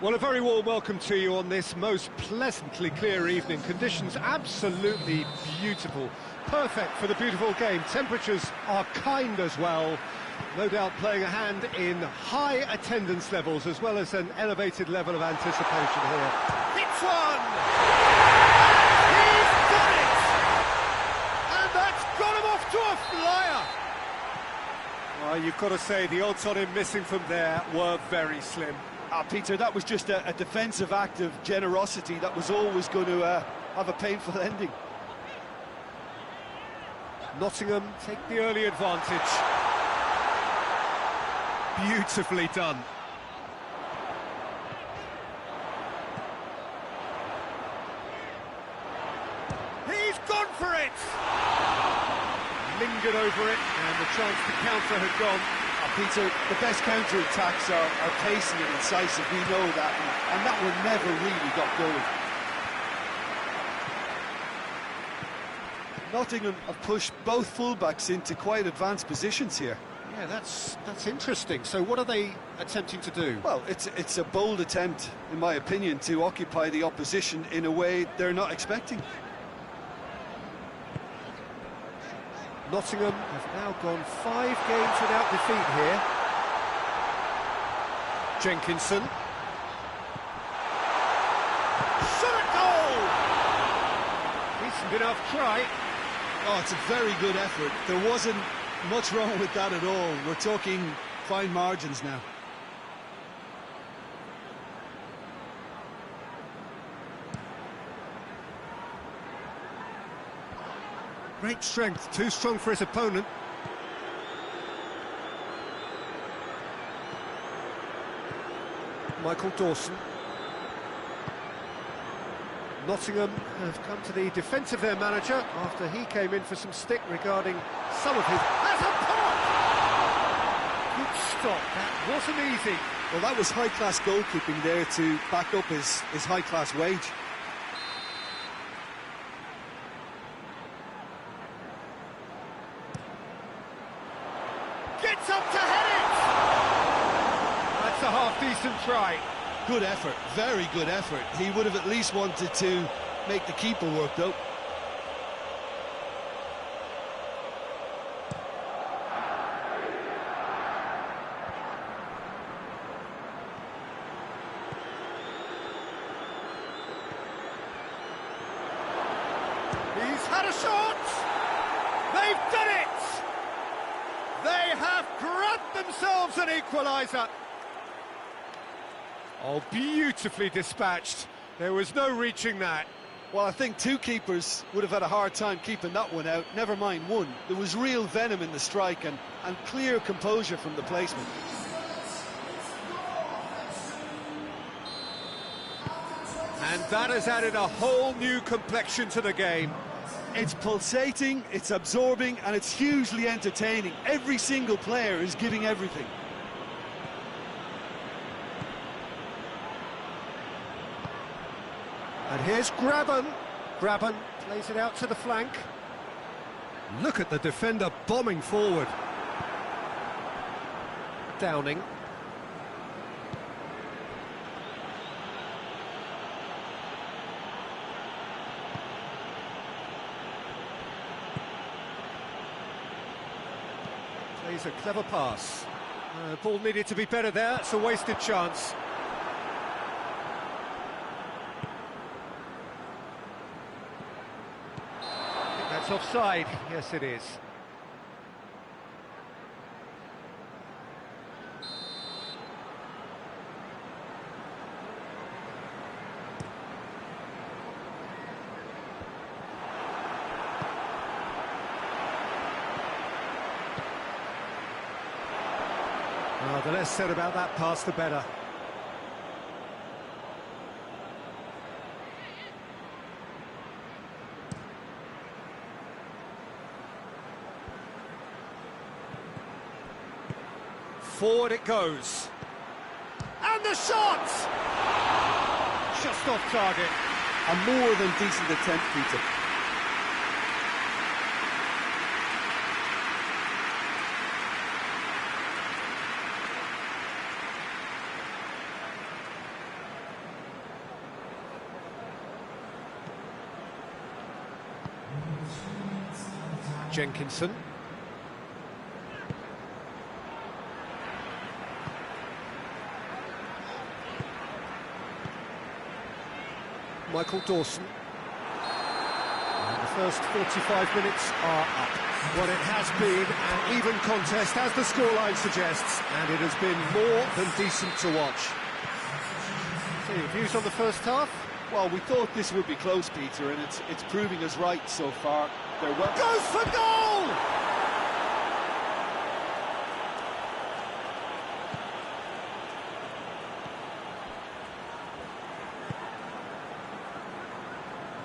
Well, a very warm welcome to you on this most pleasantly clear evening. Conditions absolutely beautiful. Perfect for the beautiful game. Temperatures are kind as well. No doubt playing a hand in high attendance levels as well as an elevated level of anticipation here. Hits one! He's done it! And that's got him off to a flyer! Well, you've got to say the odds on him missing from there were very slim. Peter, that was just a defensive act of generosity that was always going to have a painful ending. Nottingham take the early advantage. Beautifully done. He's gone for it! Lingered over it, and the chance to counter had gone. Peter, the best counter-attacks are pacey and incisive, we know that, and that one never really got going. Nottingham have pushed both fullbacks into quite advanced positions here. Yeah, that's interesting. So what are they attempting to do? Well, it's a bold attempt, in my opinion, to occupy the opposition in a way they're not expecting. Nottingham have now gone 5 games without defeat here. Jenkinson. Shot at goal! Decent enough try. Oh, it's a very good effort. There wasn't much wrong with that at all. We're talking fine margins now. Great strength, too strong for his opponent. Michael Dawson. Nottingham have come to the defence of their manager after he came in for some stick regarding some of his... That's a pop! Good stop, that wasn't easy. Well, that was high-class goalkeeping there to back up his high-class wage. Gets up to head it! That's a half-decent try. Good effort, very good effort. He would have at least wanted to make the keeper work, though. He's had a shot! They've done it! They have grabbed themselves an equaliser. Oh, beautifully dispatched. There was no reaching that. Well, I think two keepers would have had a hard time keeping that one out, never mind one. There was real venom in the strike and clear composure from the placement. And that has added a whole new complexion to the game. It's pulsating, it's absorbing, and it's hugely entertaining. Every single player is giving everything. And here's Graben. Graben plays it out to the flank. Look at the defender bombing forward. Downing. Plays a clever pass. Ball needed to be better there. It's a wasted chance. That's offside. Yes, it is. Oh, the less said about that pass, the better. Forward it goes. And the shot! Just off target. A more than decent attempt, Peter. Jenkinson. Michael Dawson. And the first 45 minutes are up. Well, it has been an even contest, as the scoreline suggests, and it has been more than decent to watch. So, your views on the first half? Well, we thought this would be close, Peter, and it's proving us right so far. They're well... Goes for goal!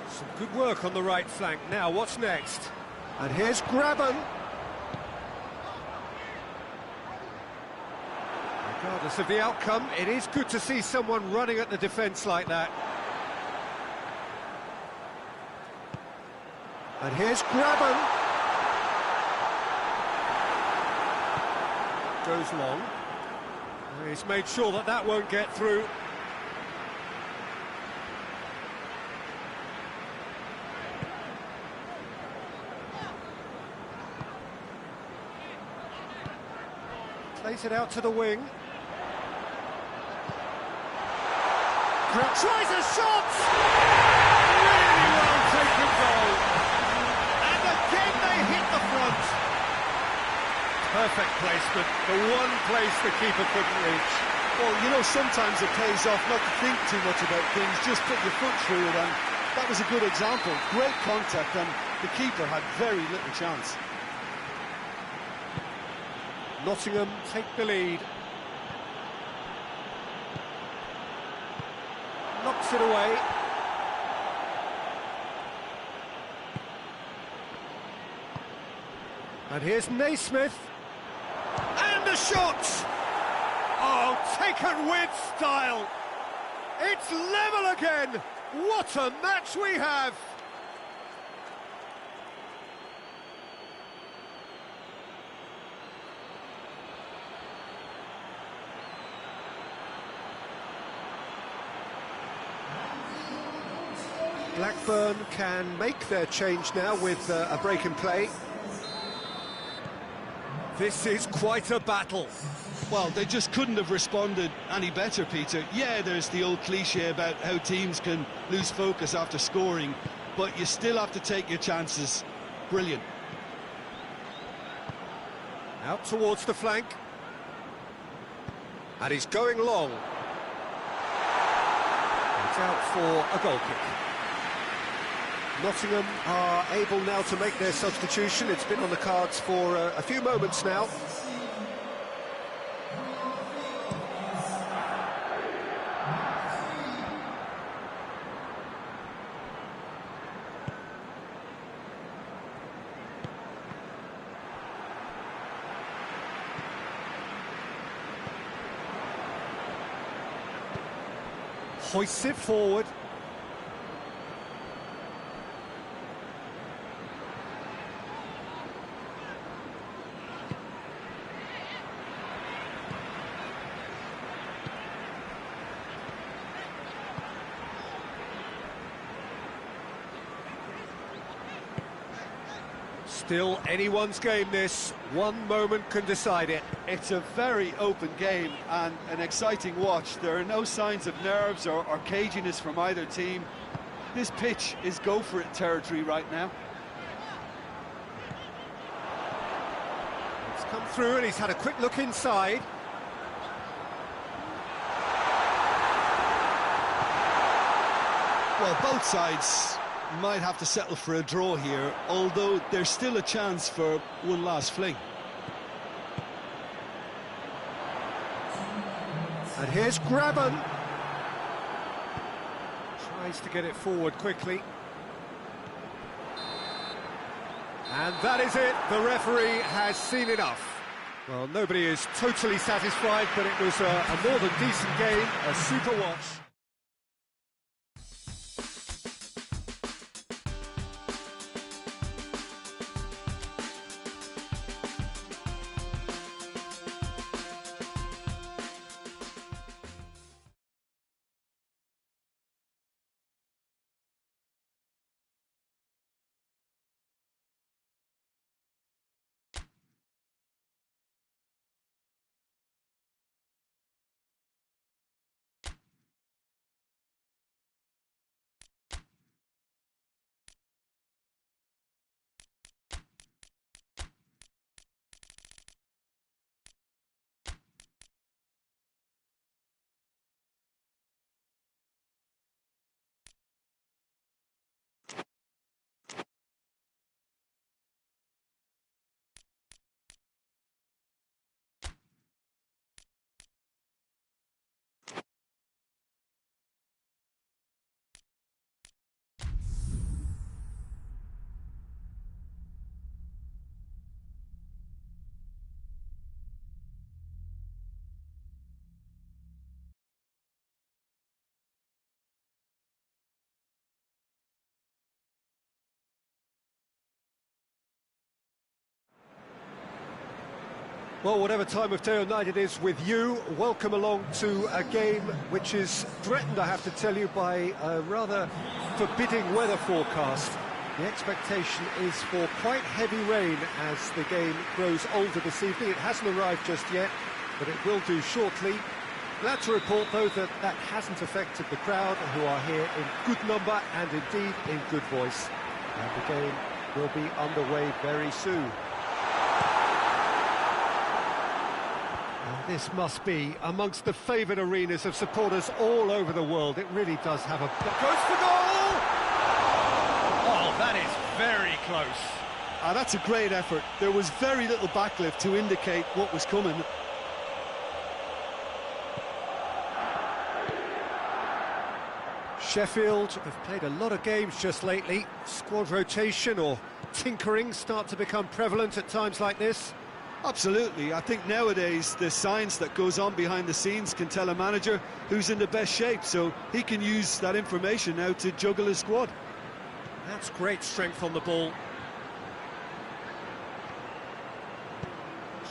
Some good work on the right flank. Now, what's next? And here's Graben. Regardless of the outcome, it is good to see someone running at the defence like that. And here's Graben. Goes long. He's made sure that that won't get through. Plays it out to the wing. Tries a shot! Really well taken goal. And again they hit the front. Perfect placement, the one place the keeper couldn't reach. Well, you know, sometimes it pays off not to think too much about things, just put your foot through it, and that was a good example. Great contact, and the keeper had very little chance. Nottingham take the lead. Knocks it away. And here's Naismith. And a shot! Oh, taken with style. It's level again. What a match we have. Blackburn can make their change now with a break in play. This is quite a battle. Well, they just couldn't have responded any better, Peter. Yeah, there's the old cliche about how teams can lose focus after scoring, but you still have to take your chances. Brilliant. Out towards the flank. And he's going long. It's out for a goal kick. Nottingham are able now to make their substitution. It's been on the cards for a few moments now. Hoists it forward. Still anyone's game, this. One moment can decide it. It's a very open game and an exciting watch. There are no signs of nerves or caginess from either team. This pitch is go-for-it territory right now. It's come through and he's had a quick look inside. Well, both sides might have to settle for a draw here, although there's still a chance for one last fling. And here's Graben. Tries to get it forward quickly. And that is it. The referee has seen enough. Well, nobody is totally satisfied, but it was a more than decent game, a super watch. Well, whatever time of day or night it is with you, welcome along to a game which is threatened, I have to tell you, by a rather forbidding weather forecast. The expectation is for quite heavy rain as the game grows older this evening. It hasn't arrived just yet, but it will do shortly. Glad to report, though, that that hasn't affected the crowd, who are here in good number and indeed in good voice. And the game will be underway very soon. This must be amongst the favoured arenas of supporters all over the world. It really does have a... Goes for goal! Oh, that is very close. That's a great effort. There was very little backlift to indicate what was coming. Sheffield have played a lot of games just lately. Squad rotation or tinkering start to become prevalent at times like this. Absolutely. I think nowadays the science that goes on behind the scenes can tell a manager who's in the best shape, so he can use that information now to juggle his squad. That's great strength on the ball.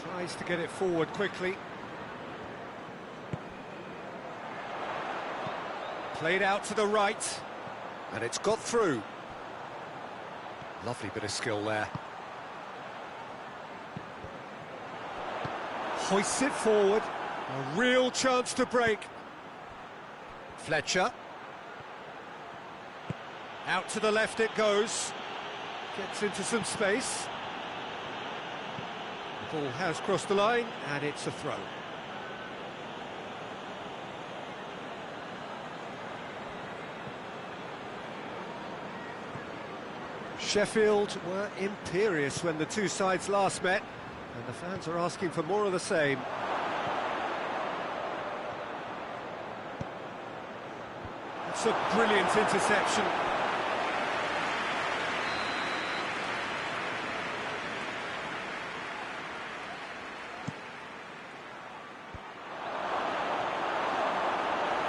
Tries to get it forward quickly. Played out to the right, and it's got through. Lovely bit of skill there. Hoists it forward, a real chance to break. Fletcher. Out to the left it goes. Gets into some space. The ball has crossed the line, and it's a throw. Sheffield were imperious when the two sides last met, and the fans are asking for more of the same. It's a brilliant interception.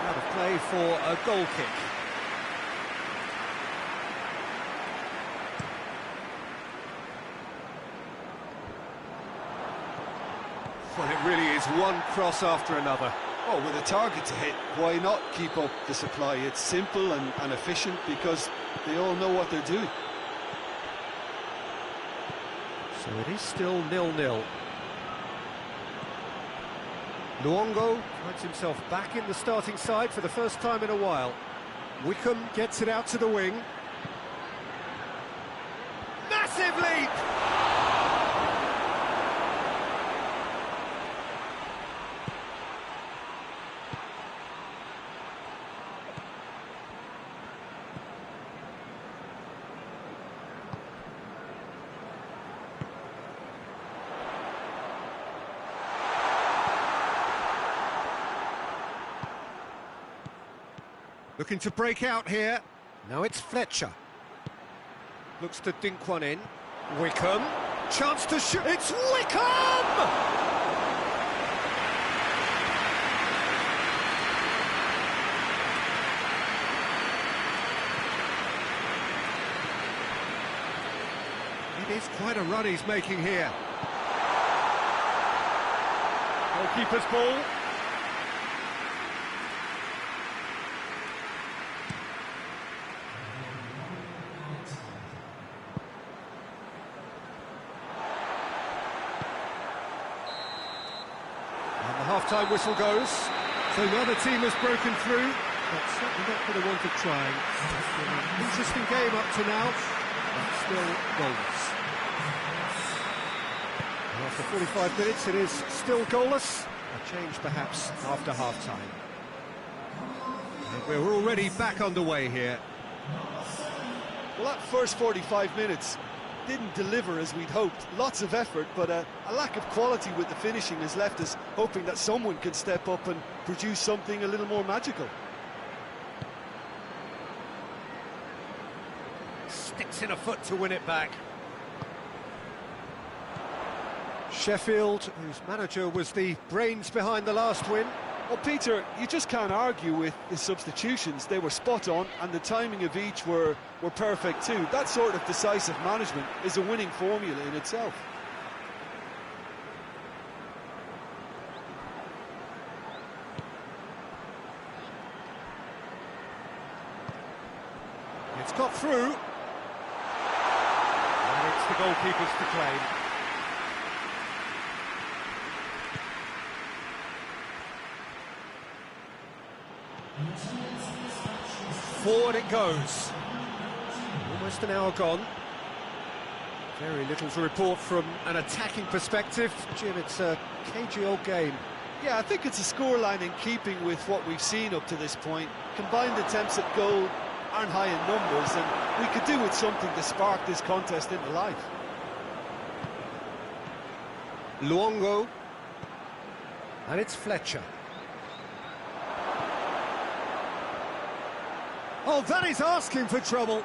Out of play for a goal kick. Well, it really is one cross after another. Oh, with a target to hit, why not keep up the supply? It's simple and efficient because they all know what they're doing. So it is still 0-0. Luongo finds himself back in the starting side for the first time in a while. Wickham gets it out to the wing. Massive leap! Looking to break out here. Now it's Fletcher. Looks to dink one in. Wickham. Chance to shoot. It's Wickham! It is quite a run he's making here. Goalkeeper's ball. Half-time whistle goes, so now the team has broken through, but certainly not for the want of trying. Interesting game up to now, but still goalless. After 45 minutes it is still goalless, a change perhaps after half-time. And we're already back underway here. Well, that first 45 minutes didn't deliver as we'd hoped. Lots of effort, but a lack of quality with the finishing has left us hoping that someone can step up and produce something a little more magical. Sticks in a foot to win it back. Sheffield, whose manager was the brains behind the last win. Well, Peter, you just can't argue with the substitutions. They were spot on, and the timing of each were perfect too. That sort of decisive management is a winning formula in itself. got through. And it's the goalkeepers to claim. Forward it goes. Almost an hour gone. Very little to report from an attacking perspective. Jim, it's a cagey old game. Yeah, I think it's a scoreline in keeping with what we've seen up to this point. Combined attempts at goal aren't high in numbers, and we could do with something to spark this contest into life. Luongo. And it's Fletcher. Oh, that is asking for trouble.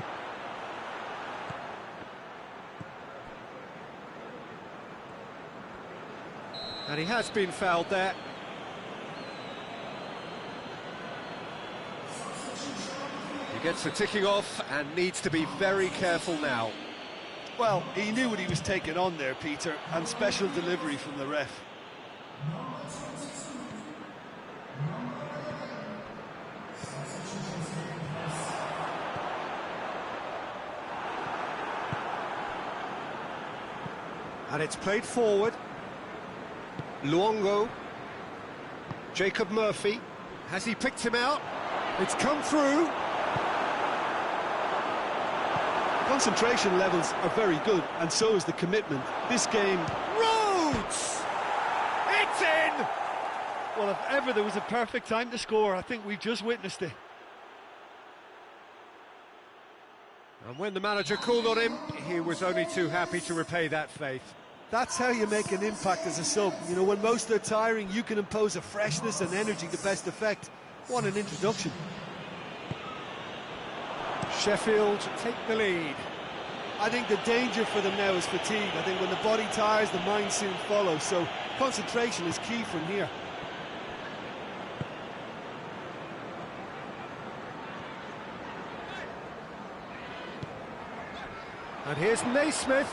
And he has been fouled there. He gets the ticking off and needs to be very careful now. Well, he knew what he was taking on there, Peter, and special delivery from the ref. And it's played forward. Luongo. Jacob Murphy. Has he picked him out? It's come through. Concentration levels are very good, and so is the commitment. This game... Rhodes! It's in! Well, if ever there was a perfect time to score, I think we've just witnessed it. And when the manager called on him, he was only too happy to repay that faith. That's how you make an impact as a sub. You know, when most are tiring, you can impose a freshness and energy to best effect. What an introduction. Sheffield take the lead. I think the danger for them now is fatigue. I think when the body tires, the mind soon follows. So concentration is key from here. And here's Naismith.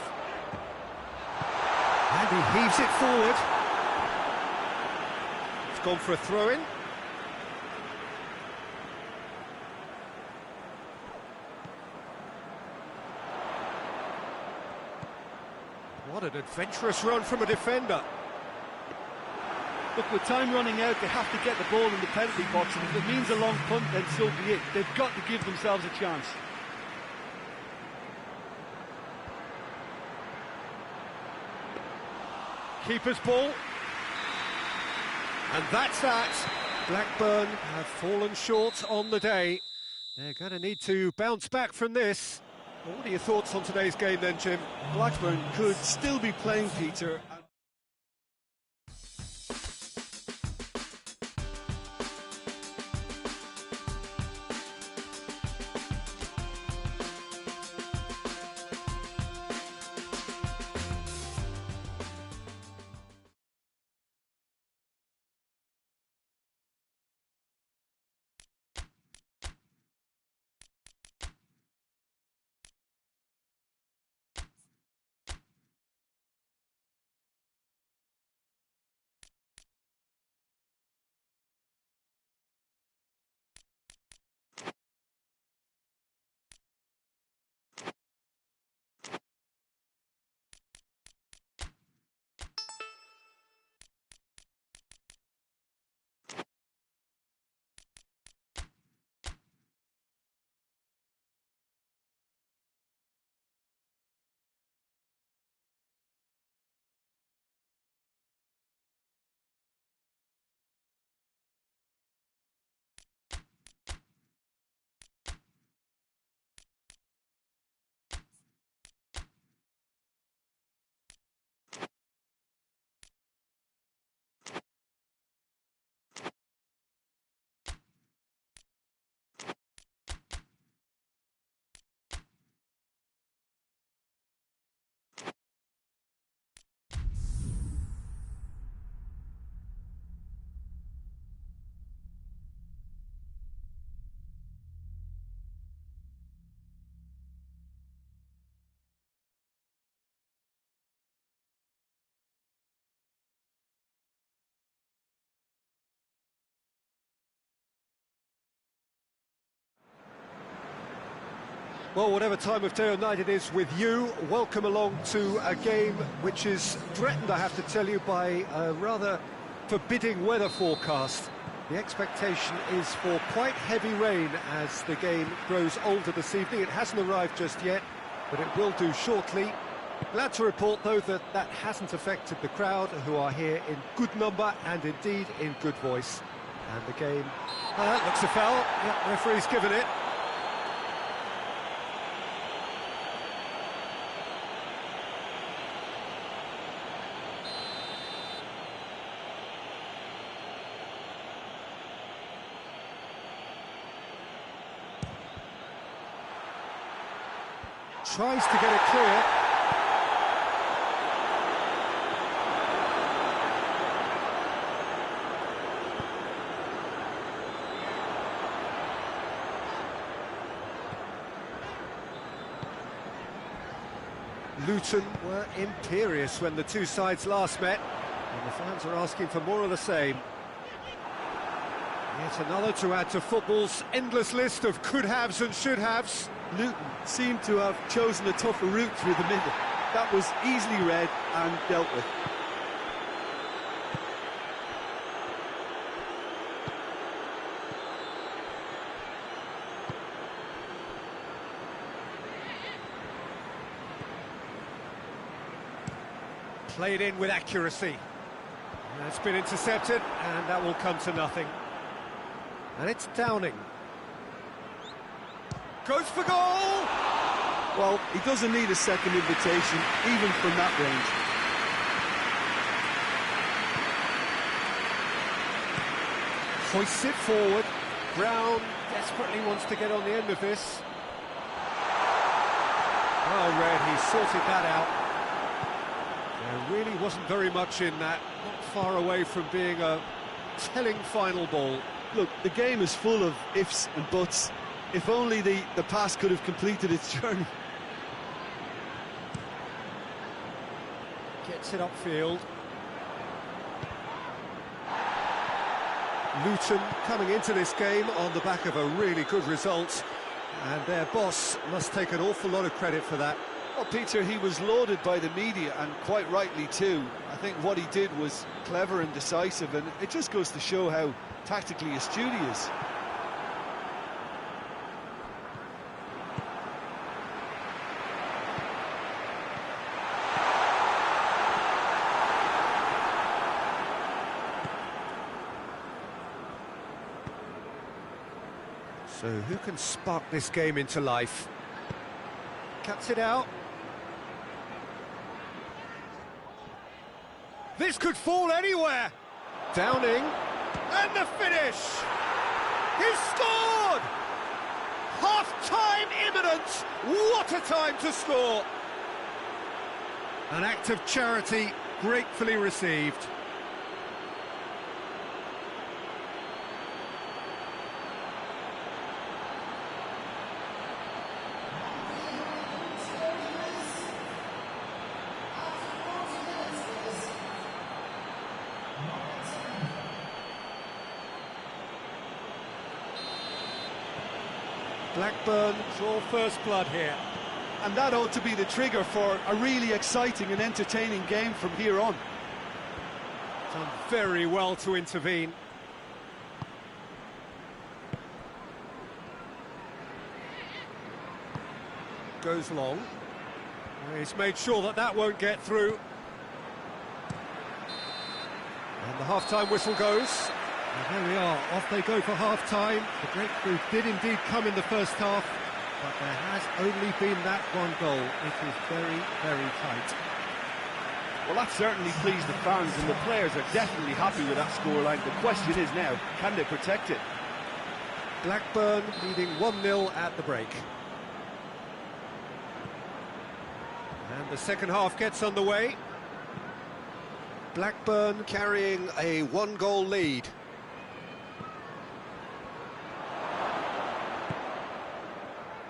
And he heaves it forward. It's gone for a throw-in. What an adventurous run from a defender. Look, with time running out, they have to get the ball in the penalty box, and if it means a long punt, then so be it. They've got to give themselves a chance. Keeper's ball. And that's that. Blackburn have fallen short on the day. They're going to need to bounce back from this. What are your thoughts on today's game then, Jim? Blackburn could still be playing, Peter. Well, whatever time of day or night it is with you, welcome along to a game which is threatened, I have to tell you, by a rather forbidding weather forecast. The expectation is for quite heavy rain as the game grows older this evening. It hasn't arrived just yet, but it will do shortly. Glad to report, though, that that hasn't affected the crowd, who are here in good number and indeed in good voice. And the game looks a foul. Yeah, referee's given it. Tries to get it clear. Luton were imperious when the two sides last met, and the fans are asking for more of the same. Yet another to add to football's endless list of could-haves and should-haves. Luton seemed to have chosen a tougher route through the middle. That was easily read and dealt with. Played in with accuracy. And it's been intercepted, and that will come to nothing. And it's Downing. Goes for goal! Well, he doesn't need a second invitation, even from that range. Hoists it forward. Brown desperately wants to get on the end of this. Oh, Red, he sorted that out. There really wasn't very much in that, not far away from being a telling final ball. Look, the game is full of ifs and buts. If only the pass could have completed its journey. Gets it upfield. Luton coming into this game on the back of a really good result, and their boss must take an awful lot of credit for that. Well, Peter, he was lauded by the media, and quite rightly too. I think what he did was clever and decisive, and it just goes to show how tactically astute he is. So who can spark this game into life? Cuts it out. This could fall anywhere. Downing. And the finish! He's scored! Half-time imminent! What a time to score! An act of charity gratefully received. Blackburn draw first blood here. And that ought to be the trigger for a really exciting and entertaining game from here on. Done very well to intervene. Goes long. He's made sure that that won't get through. And the half-time whistle goes. And there we are, off they go for half-time. The breakthrough did indeed come in the first half, but there has only been that one goal. It is very, very tight. Well, that certainly pleased the fans, and the players are definitely happy with that scoreline. The question is now, can they protect it? Blackburn leading 1-0 at the break. And the second half gets underway. Blackburn carrying a one-goal lead.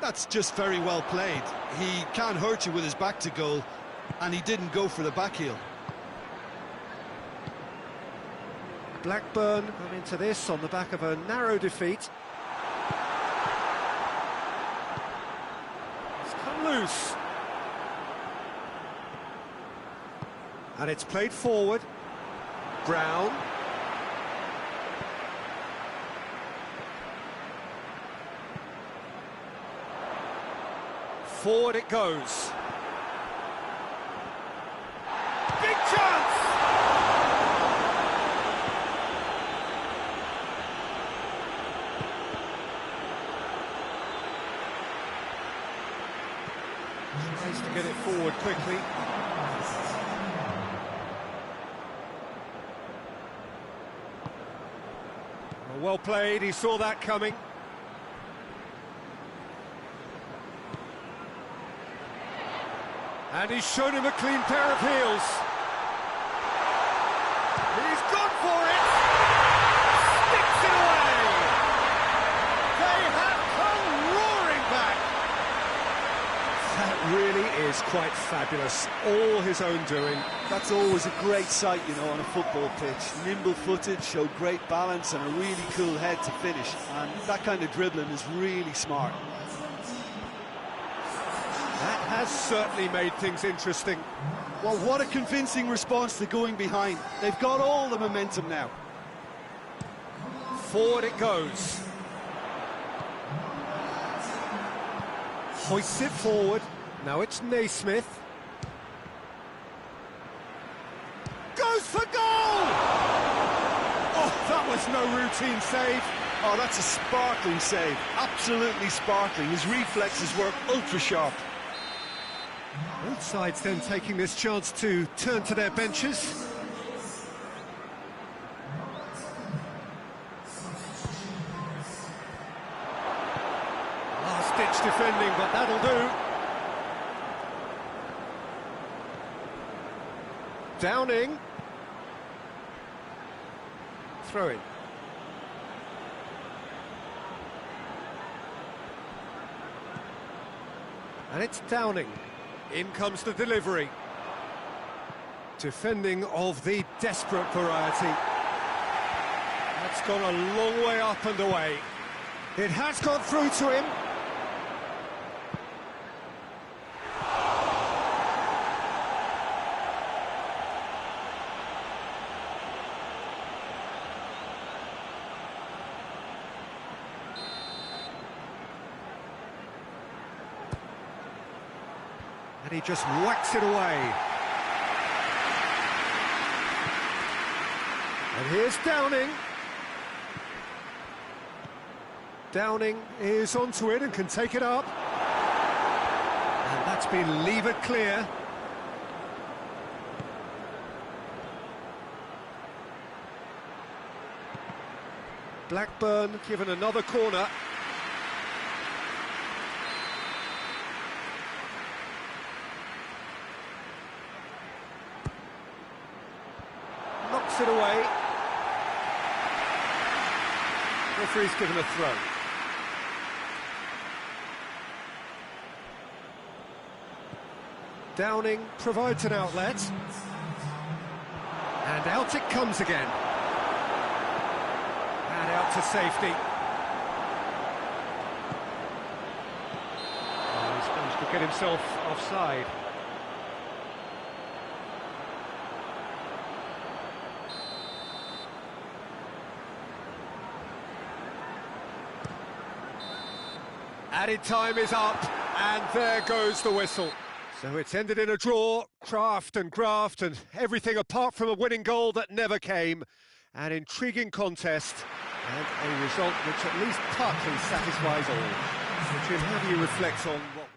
That's just very well played. He can't hurt you with his back to goal, and he didn't go for the back heel. Blackburn come into this on the back of a narrow defeat. loose. And it's played forward. Brown. Forward it goes. Big chance! Tries to get it forward quickly. Well played, he saw that coming. And he's shown him a clean pair of heels. He's gone for it! Sticks it away! They have come roaring back! That really is quite fabulous. All his own doing. That's always a great sight, you know, on a football pitch. Nimble-footed, showed great balance and a really cool head to finish. And that kind of dribbling is really smart. That has certainly made things interesting. Well, what a convincing response to going behind. They've got all the momentum now. Forward it goes. Hoists it forward. Now it's Naismith. Goes for goal! Oh, that was no routine save. Oh, that's a sparkling save. Absolutely sparkling. His reflexes work ultra-sharp. Both sides then taking this chance to turn to their benches. Last-ditch defending, but that'll do. Downing. Throw in. And it's Downing. In comes the delivery. Defending of the desperate variety. That's gone a long way up and away. It has got through to him. And he just whacks it away. And here's Downing. Downing is onto it and can take it up. And that's been levered clear. Blackburn given another corner. Knocks it away. Referee's given a throw. Downing provides an outlet. And out it comes again. And out to safety. Oh, he's managed to get himself offside. Added time is up, and there goes the whistle. So it's ended in a draw, craft and graft and everything apart from a winning goal that never came. An intriguing contest and a result which at least partly satisfies all. So Jim, how do you reflect on what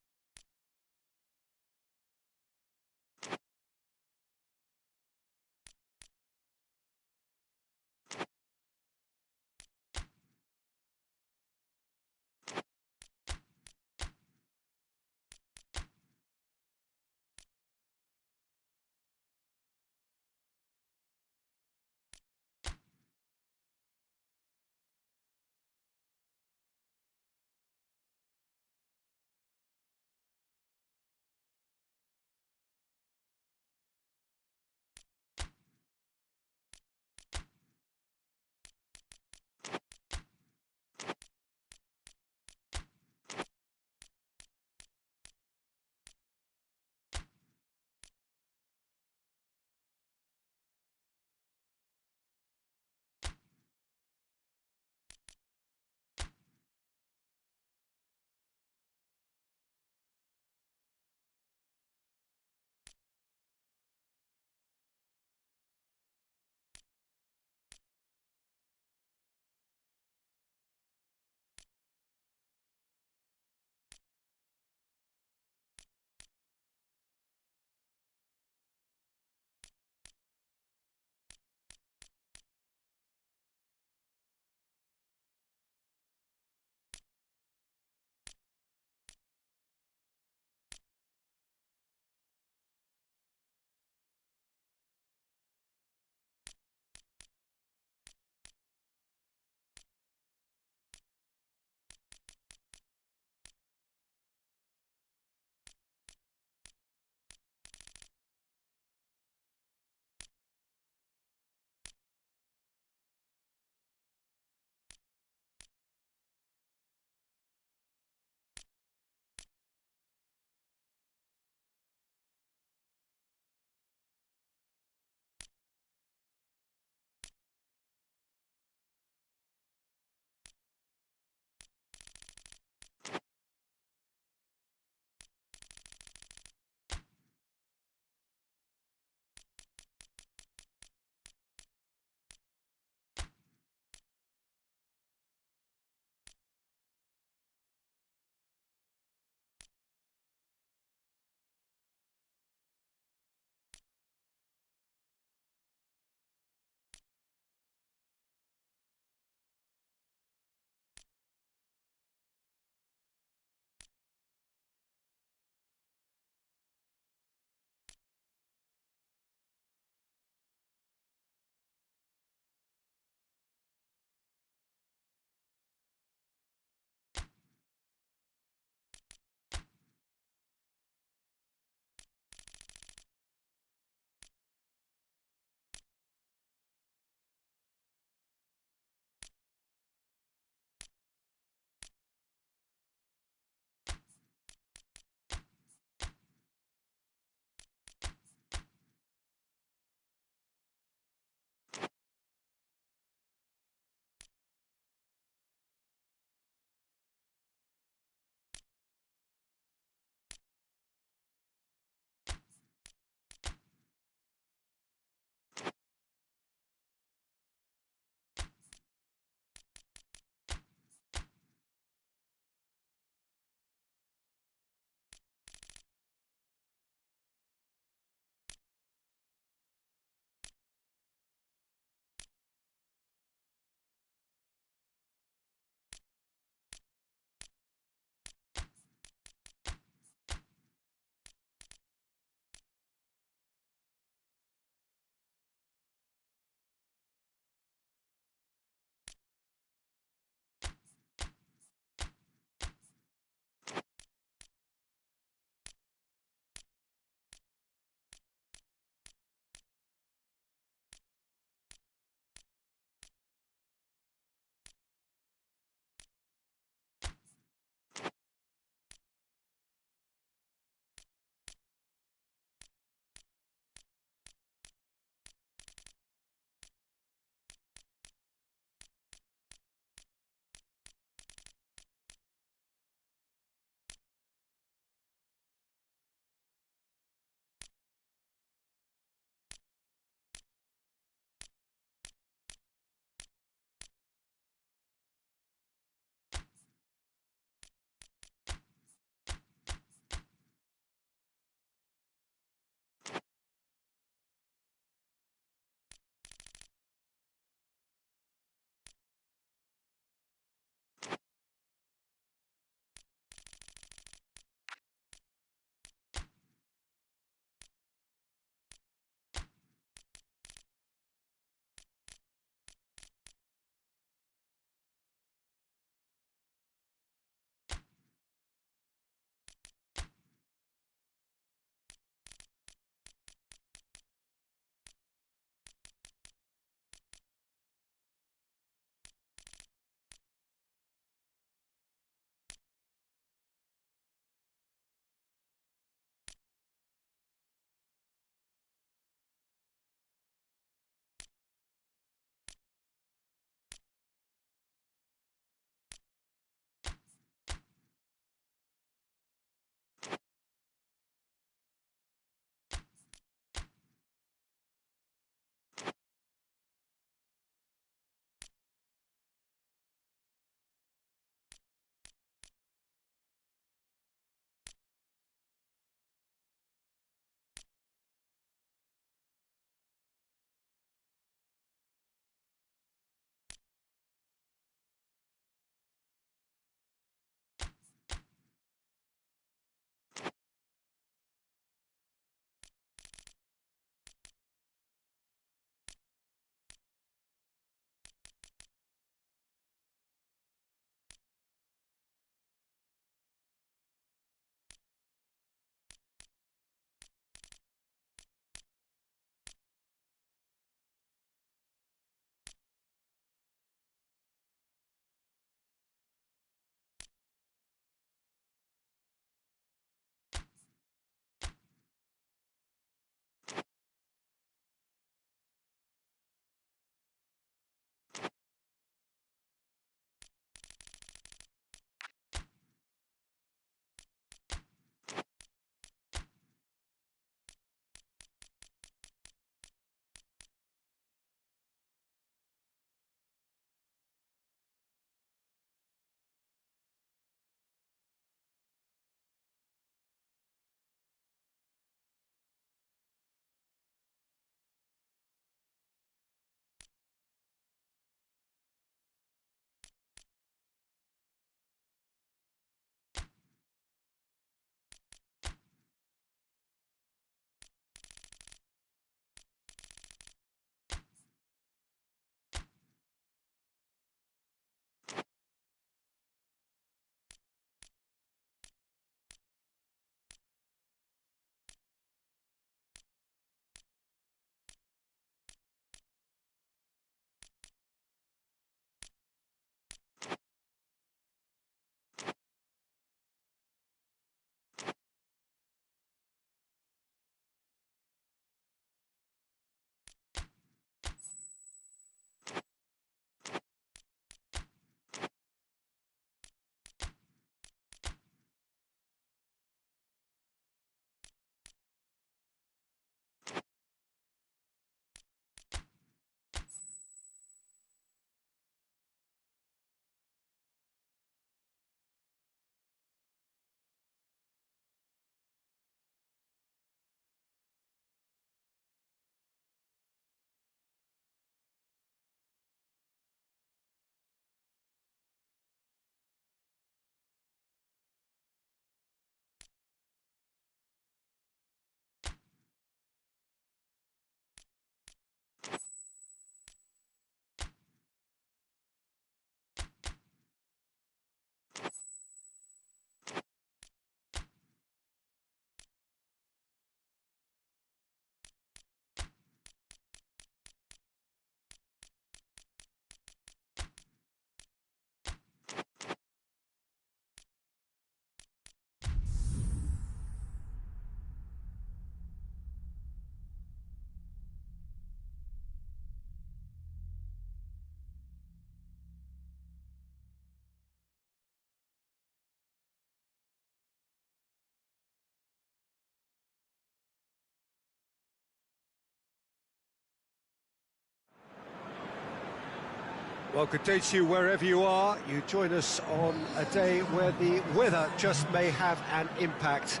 Well, good day to you wherever you are. You join us on a day where the weather just may have an impact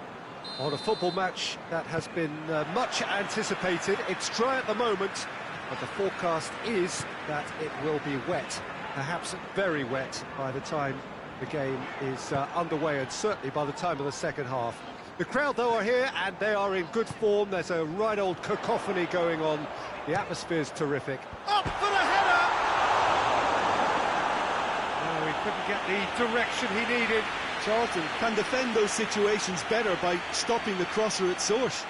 on a football match that has been much anticipated. It's dry at the moment, but the forecast is that it will be wet, perhaps very wet by the time the game is underway, and certainly by the time of the second half. The crowd, though, are here, and they are in good form. There's a right old cacophony going on. The atmosphere's terrific. Up for the header! Oh, he couldn't get the direction he needed. Charlton can defend those situations better by stopping the crosser at source.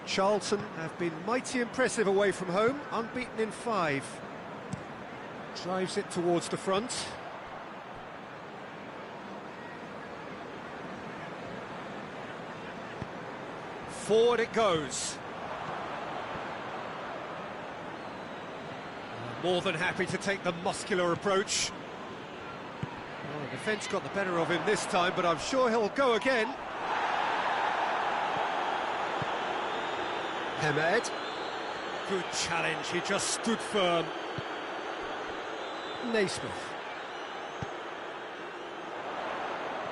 Charlton have been mighty impressive away from home, unbeaten in 5. Drives it towards the front. Forward it goes. More than happy to take the muscular approach. Well, the defence got the better of him this time, but I'm sure he'll go again. Hamed. Good challenge, he just stood firm. Naismith.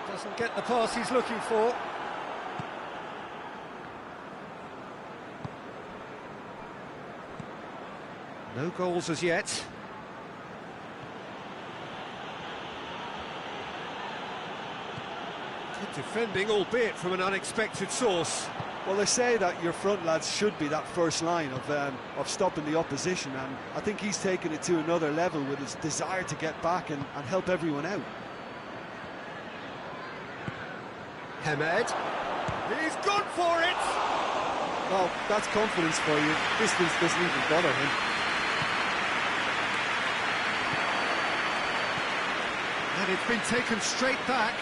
Doesn't get the pass he's looking for. No goals as yet. Good defending, albeit from an unexpected source. Well, they say that your front lads should be that first line of stopping the opposition, and I think he's taken it to another level with his desire to get back and help everyone out. Hamed. He's gone for it! Well, that's confidence for you. Distance doesn't even bother him. And it's been taken straight back.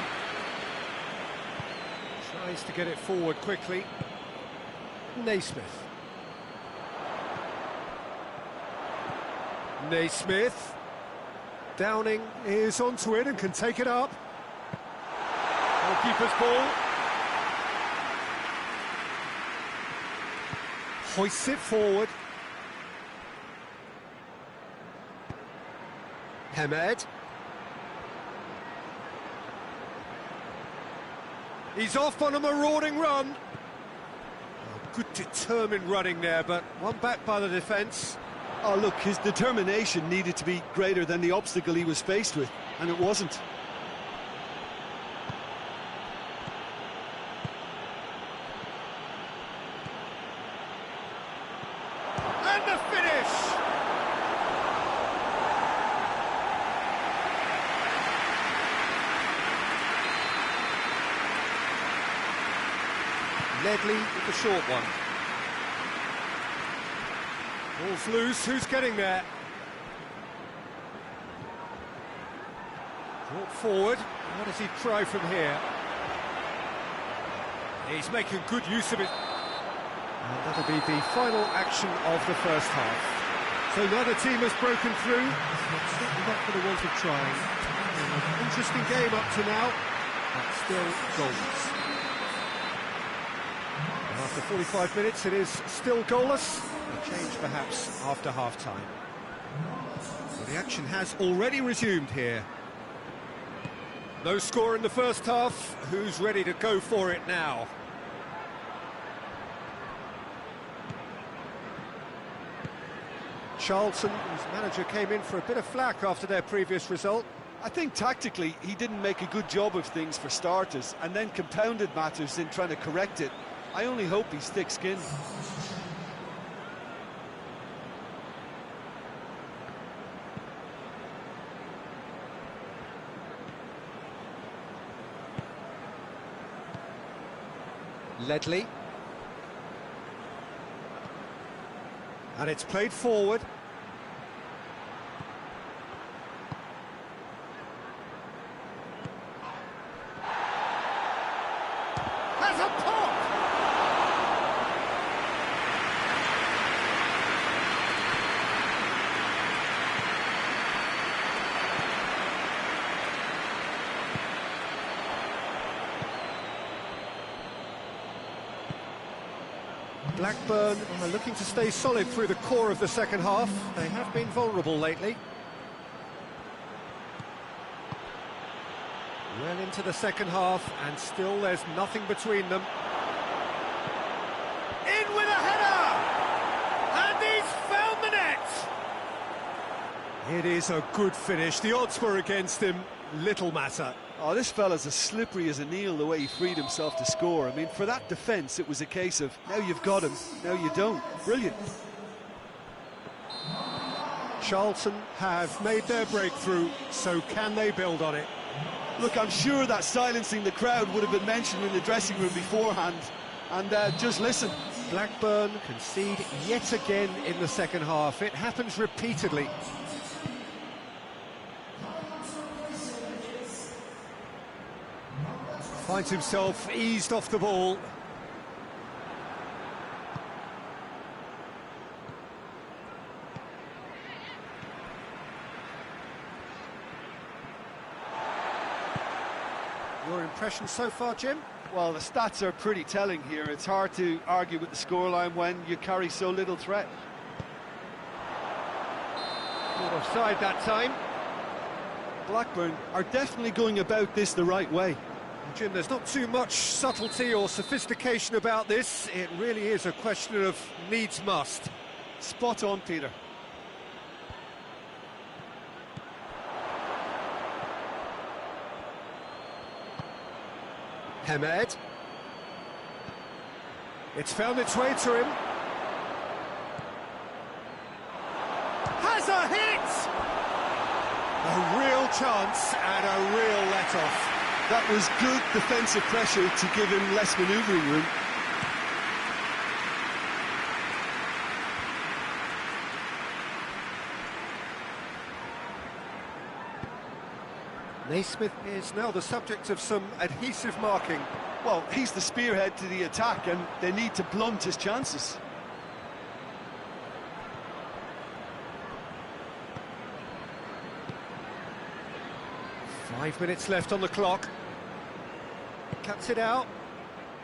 Tries to get it forward quickly. Naismith. Naismith. Downing is onto it and can take it up. Goalkeeper's ball. Hoists it forward. Hamed. He's off on a marauding run. Oh, good determined running there, but one back by the defence. Oh, look, his determination needed to be greater than the obstacle he was faced with, and it wasn't. And the finish! Ledley with the short one. Ball's loose, who's getting there? Brought forward, what does he try from here? He's making good use of it. And that'll be the final action of the first half. So neither team has broken through. It's certainly not for the want of trying. An interesting game up to now, but still goalless. After 45 minutes, it is still goalless. A change perhaps after half-time. Well, the action has already resumed here. No score in the first half. Who's ready to go for it now? Charlton, whose manager came in for a bit of flack after their previous result. I think tactically he didn't make a good job of things for starters, and then compounded matters in trying to correct it. I only hope he's thick-skinned. Ledley. And it's played forward. Has a pop! Blackburn are looking to stay solid through the core of the second half. They have been vulnerable lately. Well into the second half, and still there's nothing between them. In with a header! And he's found the net! It is a good finish. The odds were against him. Little matter. Oh, this fella's as slippery as an eel the way he freed himself to score. I mean, for that defence, it was a case of, now you've got him, now you don't. Brilliant. Charlton have made their breakthrough, so can they build on it? Look, I'm sure that silencing the crowd would have been mentioned in the dressing room beforehand. And just listen. Blackburn concede yet again in the second half. It happens repeatedly. Finds himself eased off the ball. Your impression so far, Jim? Well, the stats are pretty telling here. It's hard to argue with the scoreline when you carry so little threat. Not offside that time. Blackburn are definitely going about this the right way. Jim, there's not too much subtlety or sophistication about this. It really is a question of needs must. Spot on, Peter. Hamed. It's found its way to him. Has a hit! A real chance and a real let-off. That was good defensive pressure to give him less manoeuvring room. Naismith is now the subject of some adhesive marking. Well, he's the spearhead to the attack and they need to blunt his chances. Five minutes left on the clock. Cuts it out.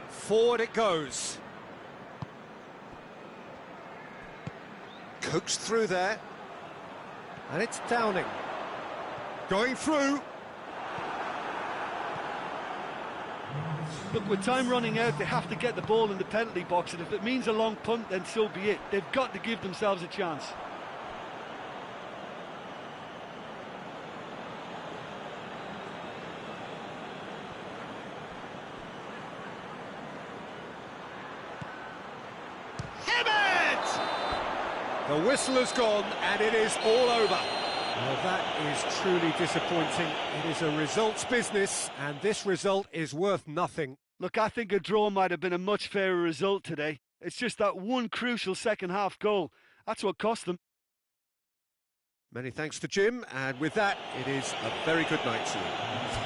Forward it goes. Coaxed through there. And it's Downing. Going through. Look, with time running out, they have to get the ball in the penalty box, and if it means a long punt, then so be it. They've got to give themselves a chance. The whistle has gone and it is all over. Well, that is truly disappointing. It is a results business and this result is worth nothing. Look, I think a draw might have been a much fairer result today. It's just that one crucial second-half goal. That's what cost them. Many thanks to Jim, and with that, it is a very good night to you.